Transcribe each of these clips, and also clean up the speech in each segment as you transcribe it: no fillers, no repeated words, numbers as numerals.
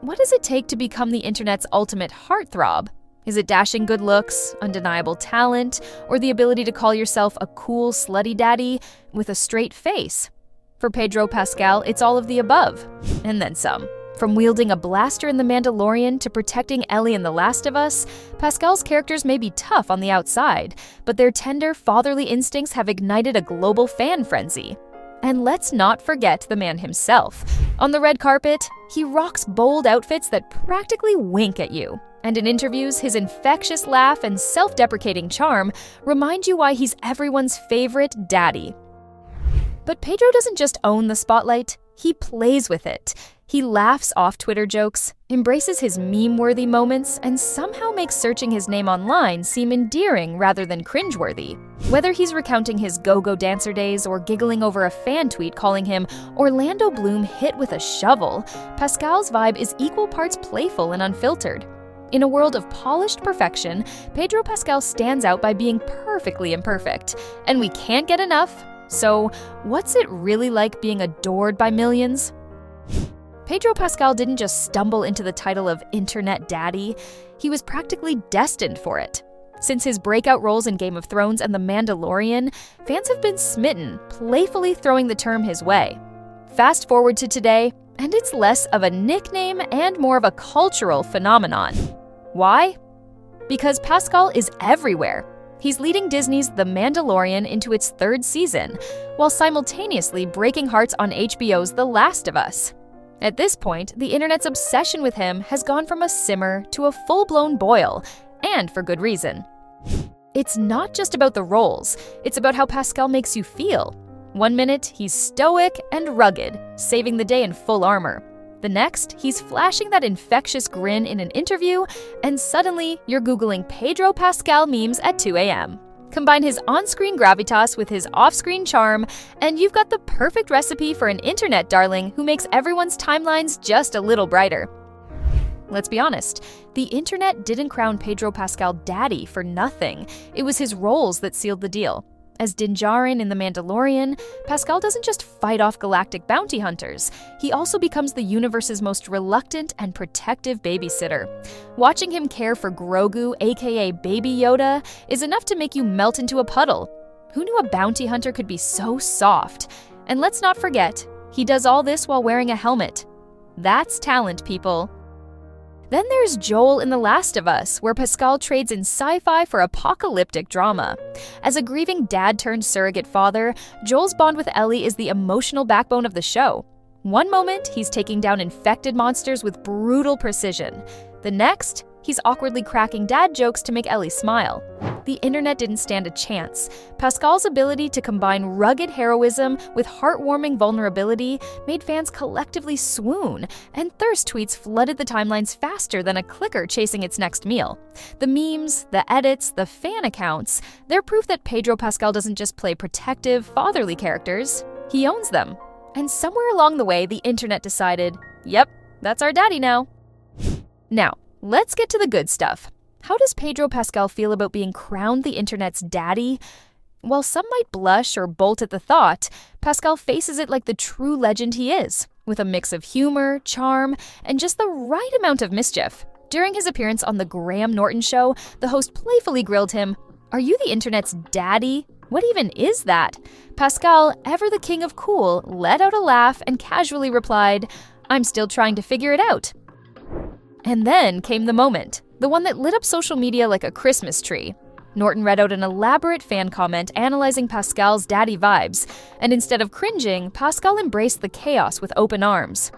what does it take to become the internet's ultimate heartthrob? Is it dashing good looks, undeniable talent, or the ability to call yourself a cool slutty daddy with a straight face? For Pedro Pascal, it's all of the above, and then some. From wielding a blaster in The Mandalorian to protecting Ellie in The Last of Us, Pascal's characters may be tough on the outside, but their tender, fatherly instincts have ignited a global fan frenzy. And let's not forget the man himself. On the red carpet, he rocks bold outfits that practically wink at you. And in interviews, his infectious laugh and self-deprecating charm remind you why he's everyone's favorite daddy. But Pedro doesn't just own the spotlight, he plays with it. He laughs off Twitter jokes, embraces his meme-worthy moments, and somehow makes searching his name online seem endearing rather than cringeworthy. Whether he's recounting his go-go dancer days or giggling over a fan tweet calling him Orlando Bloom hit with a shovel, Pascal's vibe is equal parts playful and unfiltered. In a world of polished perfection, Pedro Pascal stands out by being perfectly imperfect, and we can't get enough. So, what's it really like being adored by millions? Pedro Pascal didn't just stumble into the title of Internet Daddy, he was practically destined for it. Since his breakout roles in Game of Thrones and The Mandalorian, fans have been smitten, playfully throwing the term his way. Fast forward to today, and it's less of a nickname and more of a cultural phenomenon. Why? Because Pascal is everywhere. He's leading Disney's The Mandalorian into its 3rd season, while simultaneously breaking hearts on HBO's The Last of Us. At this point, the internet's obsession with him has gone from a simmer to a full-blown boil, and for good reason. It's not just about the roles, it's about how Pascal makes you feel. One minute, he's stoic and rugged, saving the day in full armor. The next, he's flashing that infectious grin in an interview, and suddenly, you're Googling Pedro Pascal memes at 2 a.m. Combine his on-screen gravitas with his off-screen charm, and you've got the perfect recipe for an internet darling who makes everyone's timelines just a little brighter. Let's be honest, the internet didn't crown Pedro Pascal daddy for nothing. It was his roles that sealed the deal. As Din Djarin in The Mandalorian, Pascal doesn't just fight off galactic bounty hunters, he also becomes the universe's most reluctant and protective babysitter. Watching him care for Grogu, aka Baby Yoda, is enough to make you melt into a puddle. Who knew a bounty hunter could be so soft? And let's not forget, he does all this while wearing a helmet. That's talent, people. Then there's Joel in The Last of Us, where Pascal trades in sci-fi for apocalyptic drama. As a grieving dad-turned-surrogate father, Joel's bond with Ellie is the emotional backbone of the show. One moment, he's taking down infected monsters with brutal precision. The next, he's awkwardly cracking dad jokes to make Ellie smile. The internet didn't stand a chance. Pascal's ability to combine rugged heroism with heartwarming vulnerability made fans collectively swoon, and thirst tweets flooded the timelines faster than a clicker chasing its next meal. The memes, the edits, the fan accounts, they're proof that Pedro Pascal doesn't just play protective, fatherly characters, he owns them. And somewhere along the way, the internet decided, yep, that's our daddy now. Now, let's get to the good stuff. How does Pedro Pascal feel about being crowned the internet's daddy? While some might blush or bolt at the thought, Pascal faces it like the true legend he is, with a mix of humor, charm, and just the right amount of mischief. During his appearance on The Graham Norton Show, the host playfully grilled him, "Are you the internet's daddy? What even is that?" Pascal, ever the king of cool, let out a laugh and casually replied, "I'm still trying to figure it out." And then came the moment, the one that lit up social media like a Christmas tree. Norton read out an elaborate fan comment analyzing Pascal's daddy vibes, and instead of cringing, Pascal embraced the chaos with open arms.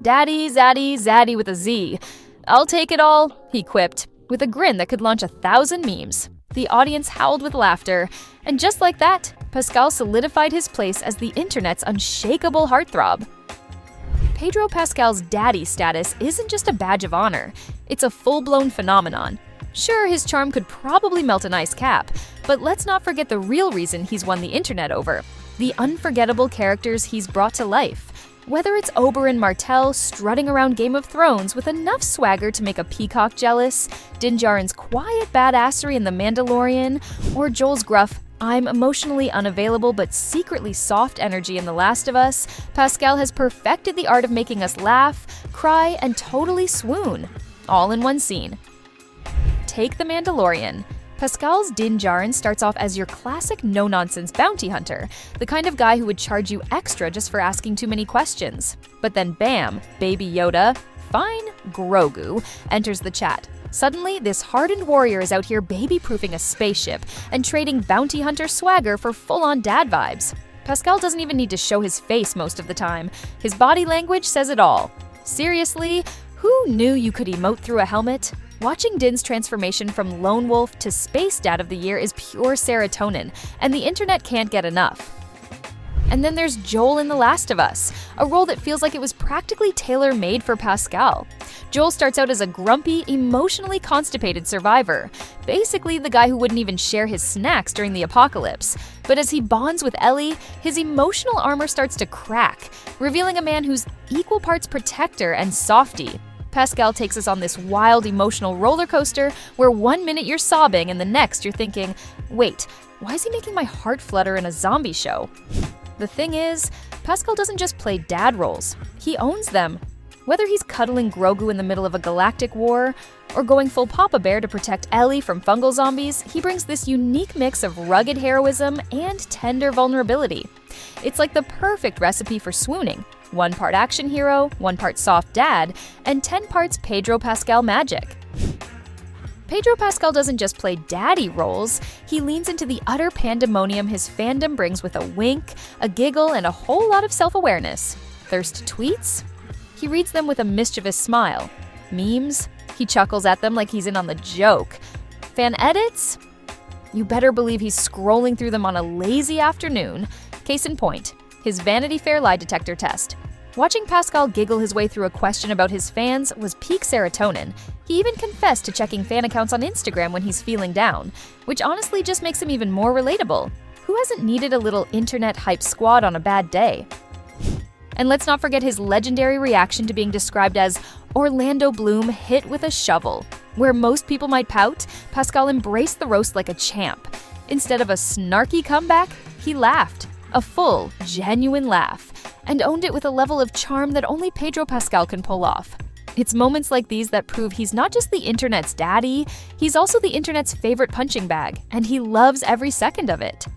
"Daddy, Zaddy, Zaddy with a Z. I'll take it all," he quipped, with a grin that could launch 1,000 memes. The audience howled with laughter, and just like that, Pascal solidified his place as the internet's unshakable heartthrob. Pedro Pascal's daddy status isn't just a badge of honor, it's a full-blown phenomenon. Sure, his charm could probably melt an ice cap, but let's not forget the real reason he's won the internet over: the unforgettable characters he's brought to life. Whether it's Oberyn Martell strutting around Game of Thrones with enough swagger to make a peacock jealous, Din Djarin's quiet badassery in The Mandalorian, or Joel's gruff, I'm emotionally unavailable but secretly soft energy in The Last of Us, Pascal has perfected the art of making us laugh, cry, and totally swoon, all in one scene. Take The Mandalorian. Pascal's Din Djarin starts off as your classic no-nonsense bounty hunter, the kind of guy who would charge you extra just for asking too many questions. But then bam, Baby Yoda, fine, Grogu, enters the chat. Suddenly, this hardened warrior is out here baby-proofing a spaceship and trading bounty hunter swagger for full-on dad vibes. Pascal doesn't even need to show his face most of the time. His body language says it all. Seriously, who knew you could emote through a helmet? Watching Din's transformation from lone wolf to space dad of the year is pure serotonin, and the internet can't get enough. And then there's Joel in The Last of Us, a role that feels like it was practically tailor-made for Pascal. Joel starts out as a grumpy, emotionally constipated survivor, basically the guy who wouldn't even share his snacks during the apocalypse. But as he bonds with Ellie, his emotional armor starts to crack, revealing a man who's equal parts protector and softie. Pascal takes us on this wild emotional roller coaster where 1 minute you're sobbing and the next you're thinking, wait, why is he making my heart flutter in a zombie show? The thing is, Pascal doesn't just play dad roles, he owns them. Whether he's cuddling Grogu in the middle of a galactic war, or going full Papa Bear to protect Ellie from fungal zombies, he brings this unique mix of rugged heroism and tender vulnerability. It's like the perfect recipe for swooning. 1 part action hero, 1 part soft dad, and 10 parts Pedro Pascal magic. Pedro Pascal doesn't just play daddy roles, he leans into the utter pandemonium his fandom brings with a wink, a giggle, and a whole lot of self-awareness. Thirst tweets? He reads them with a mischievous smile. Memes? He chuckles at them like he's in on the joke. Fan edits? You better believe he's scrolling through them on a lazy afternoon. Case in point, his Vanity Fair lie detector test. Watching Pascal giggle his way through a question about his fans was peak serotonin. He even confessed to checking fan accounts on Instagram when he's feeling down, which honestly just makes him even more relatable. Who hasn't needed a little internet hype squad on a bad day? And let's not forget his legendary reaction to being described as Orlando Bloom hit with a shovel. Where most people might pout, Pascal embraced the roast like a champ. Instead of a snarky comeback, he laughed. A full, genuine laugh, and owned it with a level of charm that only Pedro Pascal can pull off. It's moments like these that prove he's not just the internet's daddy, he's also the internet's favorite punching bag, and he loves every second of it.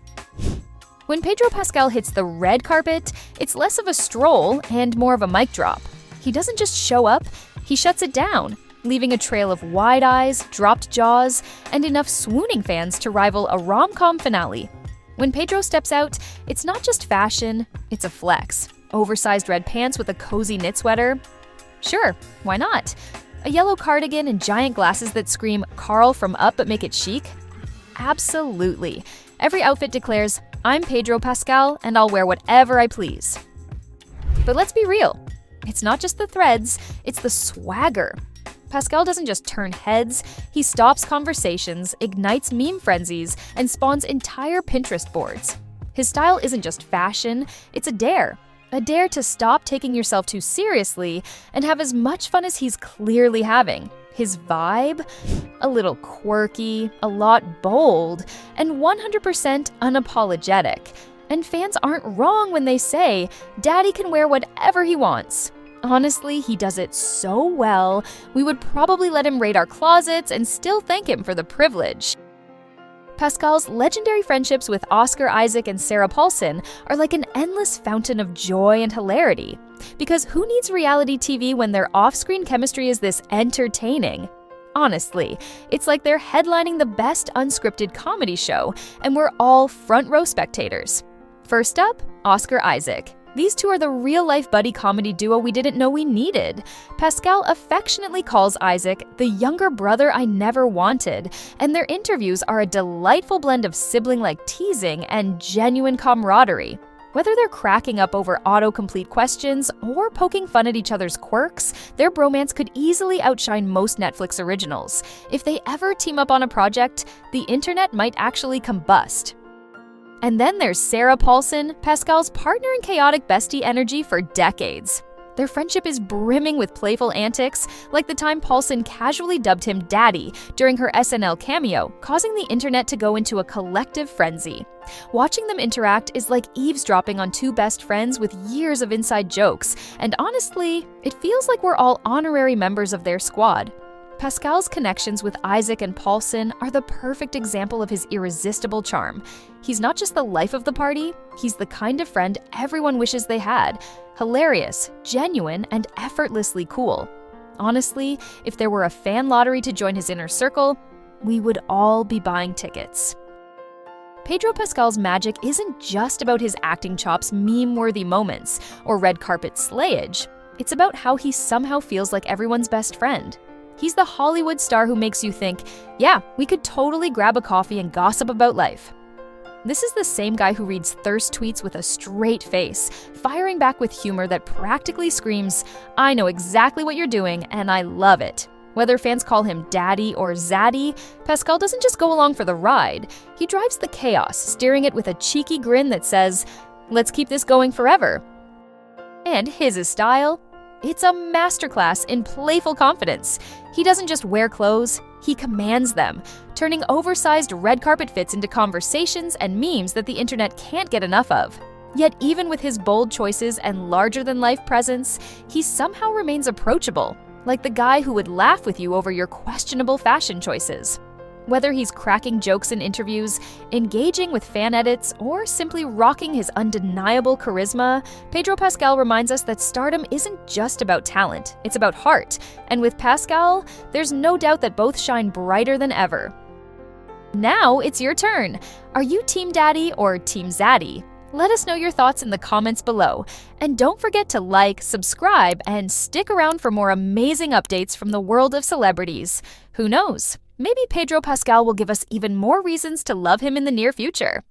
When Pedro Pascal hits the red carpet, it's less of a stroll and more of a mic drop. He doesn't just show up, he shuts it down, leaving a trail of wide eyes, dropped jaws, and enough swooning fans to rival a rom-com finale. When Pedro steps out, it's not just fashion, it's a flex. Oversized red pants with a cozy knit sweater? Sure, why not? A yellow cardigan and giant glasses that scream Carl from Up but make it chic? Absolutely. Every outfit declares, I'm Pedro Pascal and I'll wear whatever I please. But let's be real. It's not just the threads, it's the swagger. Pascal doesn't just turn heads, he stops conversations, ignites meme frenzies, and spawns entire Pinterest boards. His style isn't just fashion, it's a dare. A dare to stop taking yourself too seriously and have as much fun as he's clearly having. His vibe? A little quirky, a lot bold, and 100% unapologetic. And fans aren't wrong when they say, Daddy can wear whatever he wants. Honestly, he does it so well, we would probably let him raid our closets and still thank him for the privilege. Pascal's legendary friendships with Oscar Isaac and Sarah Paulson are like an endless fountain of joy and hilarity. Because who needs reality TV when their off-screen chemistry is this entertaining? Honestly, it's like they're headlining the best unscripted comedy show, and we're all front-row spectators. First up, Oscar Isaac. These two are the real-life buddy comedy duo we didn't know we needed. Pascal affectionately calls Isaac the younger brother I never wanted, and their interviews are a delightful blend of sibling-like teasing and genuine camaraderie. Whether they're cracking up over autocomplete questions or poking fun at each other's quirks, their bromance could easily outshine most Netflix originals. If they ever team up on a project, the internet might actually combust. And then there's Sarah Paulson, Pascal's partner in chaotic bestie energy for decades. Their friendship is brimming with playful antics, like the time Paulson casually dubbed him Daddy during her SNL cameo, causing the internet to go into a collective frenzy. Watching them interact is like eavesdropping on two best friends with years of inside jokes, and honestly, it feels like we're all honorary members of their squad. Pascal's connections with Isaac and Paulson are the perfect example of his irresistible charm. He's not just the life of the party, he's the kind of friend everyone wishes they had. Hilarious, genuine, and effortlessly cool. Honestly, if there were a fan lottery to join his inner circle, we would all be buying tickets. Pedro Pascal's magic isn't just about his acting chops, meme-worthy moments, or red carpet slayage. It's about how he somehow feels like everyone's best friend. He's the Hollywood star who makes you think, yeah, we could totally grab a coffee and gossip about life. This is the same guy who reads thirst tweets with a straight face, firing back with humor that practically screams, I know exactly what you're doing and I love it. Whether fans call him Daddy or Zaddy, Pascal doesn't just go along for the ride. He drives the chaos, steering it with a cheeky grin that says, let's keep this going forever. And his style? It's a masterclass in playful confidence. He doesn't just wear clothes, he commands them, turning oversized red carpet fits into conversations and memes that the internet can't get enough of. Yet even with his bold choices and larger-than-life presence, he somehow remains approachable, like the guy who would laugh with you over your questionable fashion choices. Whether he's cracking jokes in interviews, engaging with fan edits, or simply rocking his undeniable charisma, Pedro Pascal reminds us that stardom isn't just about talent, it's about heart. And with Pascal, there's no doubt that both shine brighter than ever. Now it's your turn. Are you Team Daddy or Team Zaddy? Let us know your thoughts in the comments below. And don't forget to like, subscribe, and stick around for more amazing updates from the world of celebrities. Who knows? Maybe Pedro Pascal will give us even more reasons to love him in the near future.